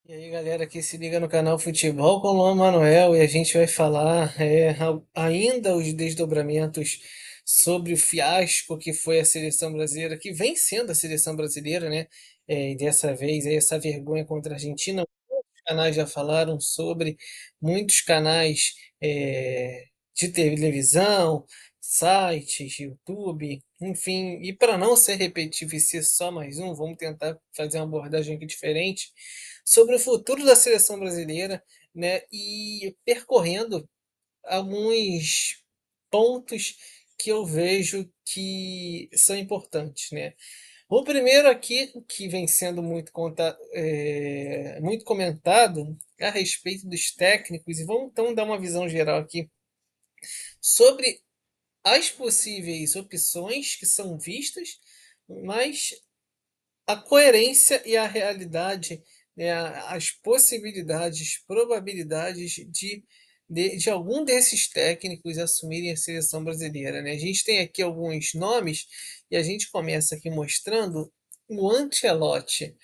E aí, galera que se liga no canal Futebol com Luan Manuel e a gente vai falar ainda os desdobramentos sobre o fiasco que foi a seleção brasileira, que vem sendo a seleção brasileira, né? E dessa vez essa vergonha contra a Argentina. Muitos canais já falaram sobre, muitos canais de televisão, sites, YouTube, enfim. E para não ser repetitivo e ser só mais um, vamos tentar fazer uma abordagem aqui diferente sobre o futuro da seleção brasileira, né? E percorrendo alguns pontos que eu vejo que são importantes, né? O primeiro aqui, que vem sendo muito comentado, é a respeito dos técnicos, e vamos então dar uma visão geral aqui sobre as possíveis opções que são vistas, mas a coerência e a realidade, né, as possibilidades, probabilidades de algum desses técnicos assumirem a seleção brasileira, né? A gente tem aqui alguns nomes e a gente começa aqui mostrando o Ancelotti,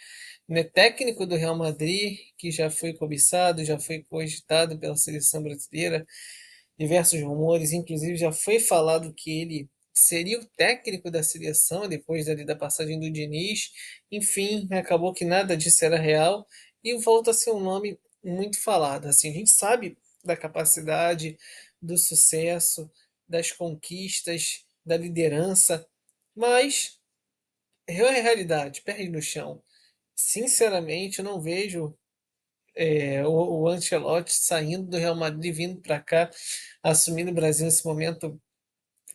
né, técnico do Real Madrid, que já foi cobiçado, já foi cogitado pela seleção brasileira, diversos rumores, inclusive já foi falado que ele seria o técnico da seleção depois da passagem do Diniz. Enfim, acabou que nada disso era real e volta a ser um nome muito falado. Assim, a gente sabe da capacidade, do sucesso, das conquistas, da liderança, mas é a realidade, pé no chão. Sinceramente, eu não vejo o Ancelotti saindo do Real Madrid, vindo para cá, assumindo o Brasil nesse momento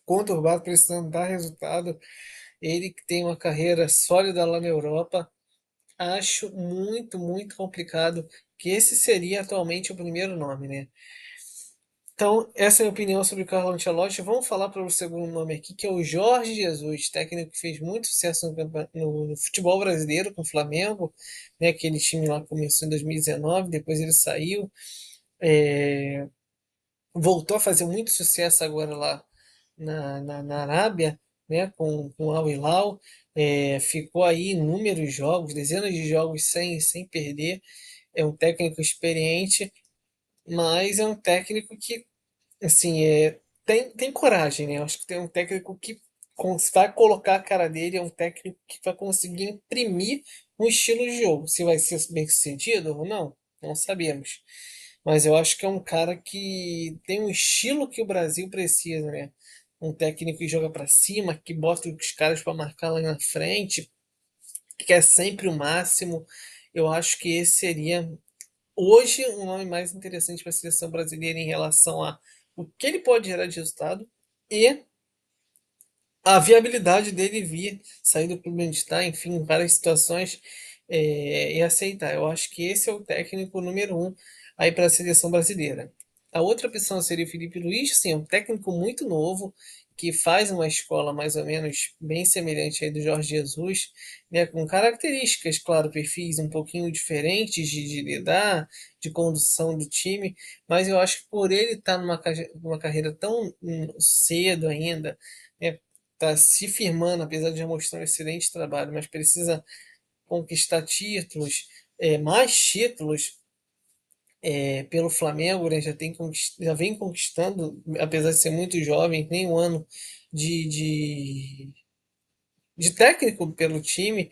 conturbado, precisando dar resultado. Ele que tem uma carreira sólida lá na Europa, acho muito, muito complicado que esse seria atualmente o primeiro nome, né? Então, essa é a minha opinião sobre o Carlo Ancelotti. Vamos falar para o segundo nome aqui, que é o Jorge Jesus, técnico que fez muito sucesso no futebol brasileiro com o Flamengo, né? Aquele time lá começou em 2019, depois ele saiu, é, voltou a fazer muito sucesso agora lá na Arábia, né, com o Al Hilal, ficou aí inúmeros jogos, dezenas de jogos sem perder. É um técnico experiente, mas é um técnico que, assim, tem coragem, né? Eu acho que tem um técnico que vai colocar a cara dele, é um técnico que vai conseguir imprimir um estilo de jogo. Se vai ser bem sucedido ou não, não sabemos. Mas eu acho que é um cara que tem um estilo que o Brasil precisa, né? Um técnico que joga para cima, que bota os caras para marcar lá na frente, que quer sempre o máximo. Eu acho que esse seria hoje um nome mais interessante para a seleção brasileira em relação a o que ele pode gerar de resultado e a viabilidade dele vir, sair do clube onde está, enfim, em várias situações, e aceitar. Eu acho que esse é o técnico número um aí para a seleção brasileira. A outra opção seria o Felipe Luiz, sim, é um técnico muito novo, que faz uma escola mais ou menos bem semelhante aí do Jorge Jesus, né, com características, claro, perfis um pouquinho diferentes de lidar, de condução do time, mas eu acho que por ele estar numa carreira tão cedo ainda, né, está se firmando, apesar de já mostrar um excelente trabalho, mas precisa conquistar títulos, mais títulos pelo Flamengo, né? Já vem conquistando, apesar de ser muito jovem, nem um ano de, de técnico pelo time,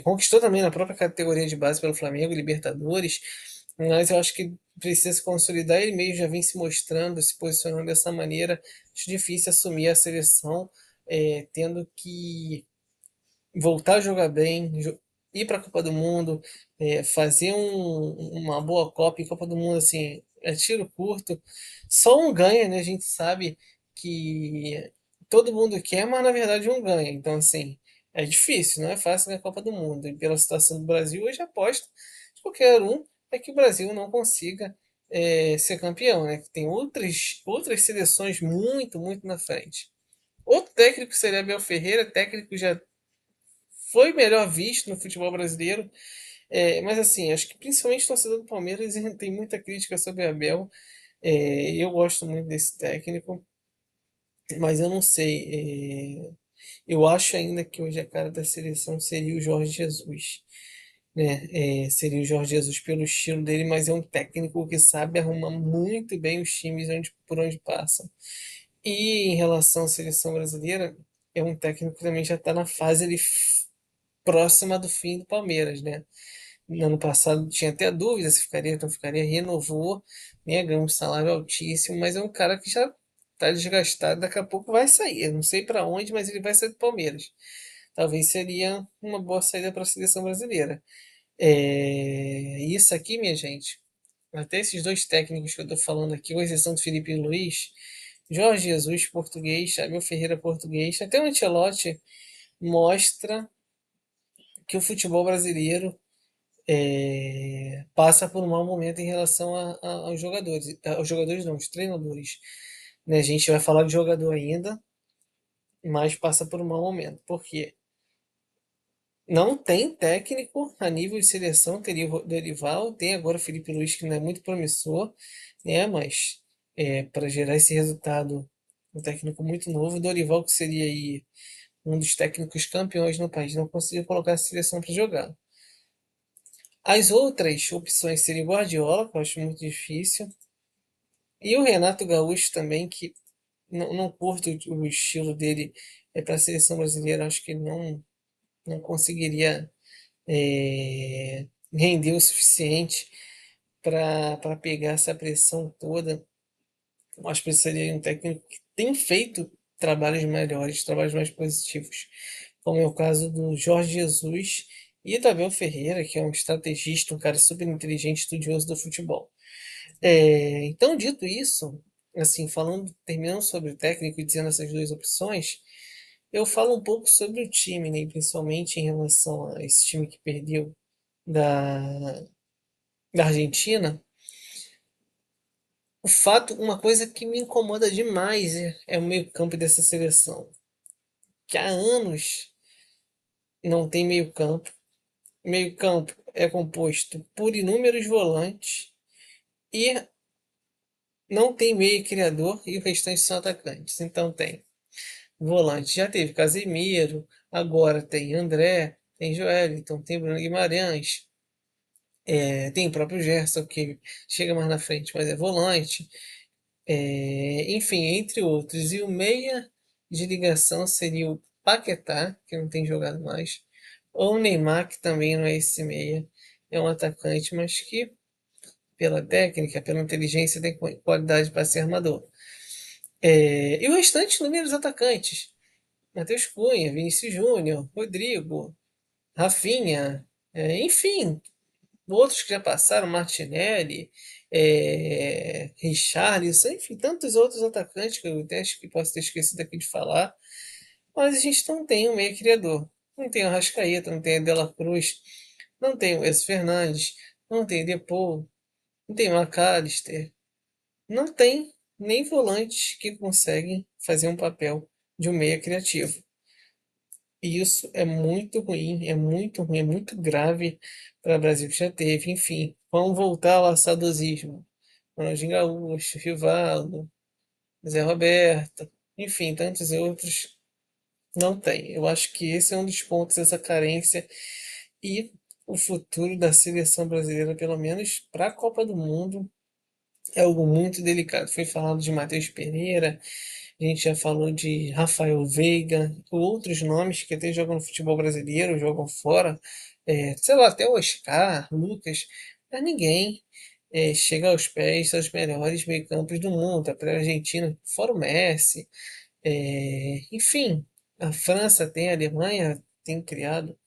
conquistou também na própria categoria de base pelo Flamengo, Libertadores, mas eu acho que precisa se consolidar. Ele mesmo já vem se mostrando, se posicionando dessa maneira. Acho difícil assumir a seleção, tendo que voltar a jogar bem, ir para a Copa do Mundo, fazer uma boa Copa e Copa do Mundo, assim, é tiro curto. Só um ganha, né? A gente sabe que todo mundo quer, mas na verdade um ganha. Então, assim, é difícil, não é fácil na Copa do Mundo. E pela situação do Brasil, hoje aposto de qualquer um é que o Brasil não consiga ser campeão, né? Que tem outras seleções muito, muito na frente. Outro técnico seria Abel Ferreira, técnico já foi melhor visto no futebol brasileiro. Mas assim, acho que principalmente o torcedor do Palmeiras tem muita crítica sobre Abel. Eu gosto muito desse técnico, mas eu não sei. Eu acho ainda que hoje a cara da seleção seria o Jorge Jesus. né? Seria o Jorge Jesus pelo estilo dele, mas é um técnico que sabe arrumar muito bem os times por onde passa. E em relação à seleção brasileira, é um técnico que também já está na fase ali próxima do fim do Palmeiras, né? No ano passado tinha até dúvida se ficaria, não ficaria, renovou, né? Ganhou um salário altíssimo, mas é um cara que já está desgastado, daqui a pouco vai sair. Eu não sei para onde, mas ele vai sair do Palmeiras. Talvez seria uma boa saída para a seleção brasileira. Isso aqui, minha gente, até esses dois técnicos que eu estou falando aqui, com exceção do Felipe Luiz, Jorge Jesus, português, Abel Ferreira, português, até o Ancelotti mostra que o futebol brasileiro passa por um mau momento em relação aos jogadores. Aos jogadores não, os treinadores. Né? A gente vai falar de jogador ainda, mas passa por um mau momento. Por quê? Não tem técnico a nível de seleção, teria o Dorival, tem agora o Felipe Luiz, que não é muito promissor, né? Mas para gerar esse resultado, um técnico muito novo, o Dorival, que seria aí um dos técnicos campeões no país, não conseguiu colocar a seleção para jogar. As outras opções seriam Guardiola, que eu acho muito difícil, e o Renato Gaúcho também, que não curto o estilo dele para a seleção brasileira, acho que ele não conseguiria render o suficiente para pegar essa pressão toda. Eu acho que precisaria de um técnico que tem feito trabalhos melhores, trabalhos mais positivos, como é o caso do Jorge Jesus e do Abel Ferreira, que é um estrategista, um cara super inteligente, estudioso do futebol. Então, dito isso, assim, falando, terminando sobre o técnico e dizendo essas duas opções, eu falo um pouco sobre o time, né, principalmente em relação a esse time que perdeu da, da Argentina. Uma coisa que me incomoda demais é o meio-campo dessa seleção, que há anos não tem meio-campo. Meio-campo é composto por inúmeros volantes e não tem meio criador e o restante são atacantes. Então tem volante, já teve Casemiro, agora tem André, tem Joelinton, tem Bruno Guimarães, tem o próprio Gerson, que chega mais na frente, mas é volante. Enfim, entre outros. E o meia de ligação seria o Paquetá, que não tem jogado mais, ou o Neymar, que também não é esse meia, é um atacante, mas que, pela técnica, pela inteligência, tem qualidade para ser armador. E o restante, números atacantes: Matheus Cunha, Vinícius Júnior, Rodrigo, Rafinha, enfim, outros que já passaram, Martinelli, Richarlison, enfim, tantos outros atacantes que eu até acho que posso ter esquecido aqui de falar, mas a gente não tem um meia criador. Não tem o Arrascaeta, não tem o De La Cruz, não tem o Enzo Fernandes, não tem o Depou, não tem o McAllister, não tem nem volantes que conseguem fazer um papel de um meia criativo. E isso é muito ruim, é muito ruim, é muito grave para o Brasil que já teve. Enfim, vamos voltar ao saudosismo. Ronaldinho Gaúcho, Rivaldo, Zé Roberto, enfim, tantos outros não tem. Eu acho que esse é um dos pontos dessa carência e o futuro da seleção brasileira, pelo menos para a Copa do Mundo, é algo muito delicado. Foi falado de Matheus Pereira, a gente já falou de Rafael Veiga, outros nomes que até jogam no futebol brasileiro, jogam fora, sei lá, até o Oscar, Lucas, mas ninguém chega aos pés dos melhores meio-campos do mundo, até a Argentina, fora o Messi, enfim, a França tem, a Alemanha tem criado,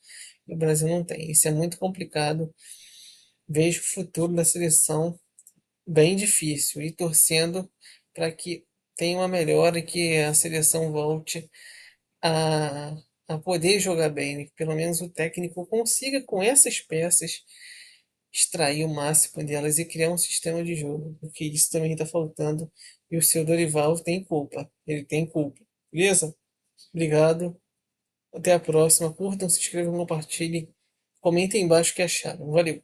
e o Brasil não tem. Isso é muito complicado. Vejo o futuro da seleção bem difícil e torcendo para que tenha uma melhora e que a seleção volte a, a poder jogar bem, né? Que pelo menos o técnico consiga com essas peças extrair o máximo delas e criar um sistema de jogo, porque isso também está faltando e o seu Dorival tem culpa, ele tem culpa, beleza? Obrigado, até a próxima, curtam, se inscrevam, compartilhem, comentem embaixo o que acharam, valeu!